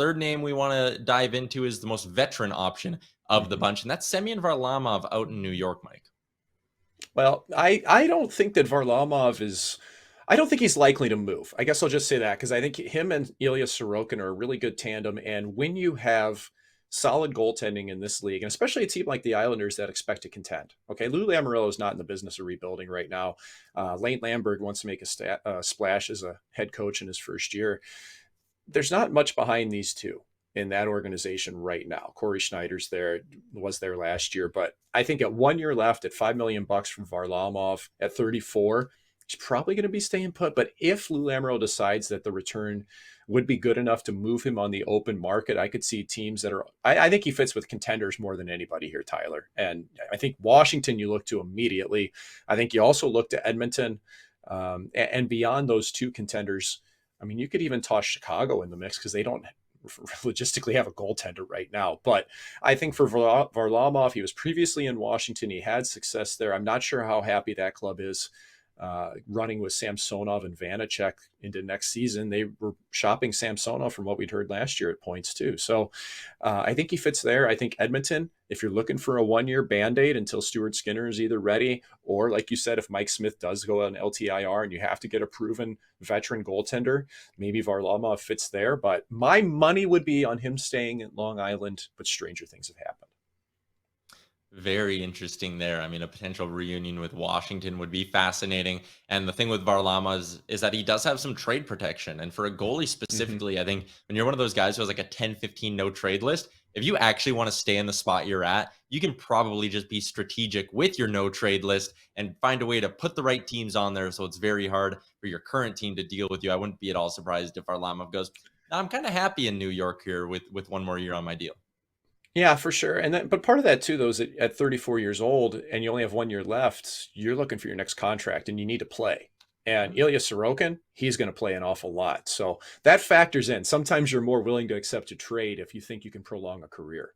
third name we want to dive into is the most veteran option of the Mhm. bunch, and that's Semyon Varlamov out in New York, Mike. Well, I don't think that Varlamov is. I don't think he's likely to move. I guess I'll just say that because I think him and Ilya Sorokin are a really good tandem. And when you have solid goaltending in this league, and especially a team like the Islanders that expect to contend, okay, Lou Lamoriello is not in the business of rebuilding right now. Lane Lamberg wants to make a splash as a head coach in his first year. There's not much behind these two in that organization right now. Corey Schneider's there, was there last year, but I think at 1 year left at $5 million from Varlamov at 34, he's probably going to be staying put. But if Lou Lamoriello decides that the return would be good enough to move him on the open market, I could see teams that are. I think he fits with contenders more than anybody here, Tyler. And I think Washington you look to immediately. I think you also look to Edmonton, and beyond those two contenders. I mean, you could even toss Chicago in the mix because they don't logistically have a goaltender right now. But I think for Varlamov, he was previously in Washington. He had success there. I'm not sure how happy that club is running with Samsonov and Vanacek into next season. They were shopping Samsonov from what we'd heard last year at points too. So I think he fits there. I think Edmonton, if you're looking for a 1 year Band-Aid until Stuart Skinner is either ready, or like you said, if Mike Smith does go on LTIR and you have to get a proven veteran goaltender, maybe Varlamov fits there. But my money would be on him staying in Long Island, but stranger things have happened. Very interesting there. I mean, a potential reunion with Washington would be fascinating. And the thing with Varlamov is that he does have some trade protection. And for a goalie Mm-hmm. specifically, I think when you're one of those guys who has like a 10-15 no trade list, if you actually want to stay in the spot you're at, you can probably just be strategic with your no trade list and find a way to put the right teams on there. So it's very hard for your current team to deal with you. I wouldn't be at all surprised if Varlamov goes, "No, I'm kind of happy in New York here with 1 more year on my deal." Yeah, for sure. And then, but part of that too, though, is that at 34 years old and you only have 1 year left, you're looking for your next contract and you need to play. And Ilya Sorokin, he's going to play an awful lot. So that factors in. Sometimes you're more willing to accept a trade if you think you can prolong a career.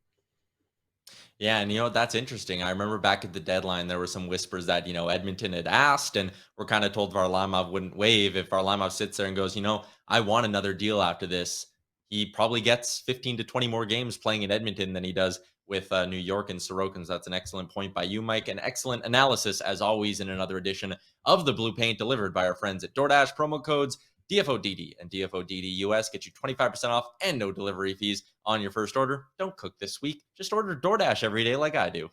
Yeah, and that's interesting. I remember back at the deadline, there were some whispers that Edmonton had asked, and we're kind of told Varlamov wouldn't waive. If Varlamov sits there and goes, I want another deal after this, he probably gets 15 to 20 more games playing in Edmonton than he does with New York and Sorokin's. That's an excellent point by you, Mike. An excellent analysis, as always, in another edition of the Blue Paint, delivered by our friends at DoorDash. Promo codes DFODD and DFODD US get you 25% off and no delivery fees on your first order. Don't cook this week. Just order DoorDash every day like I do.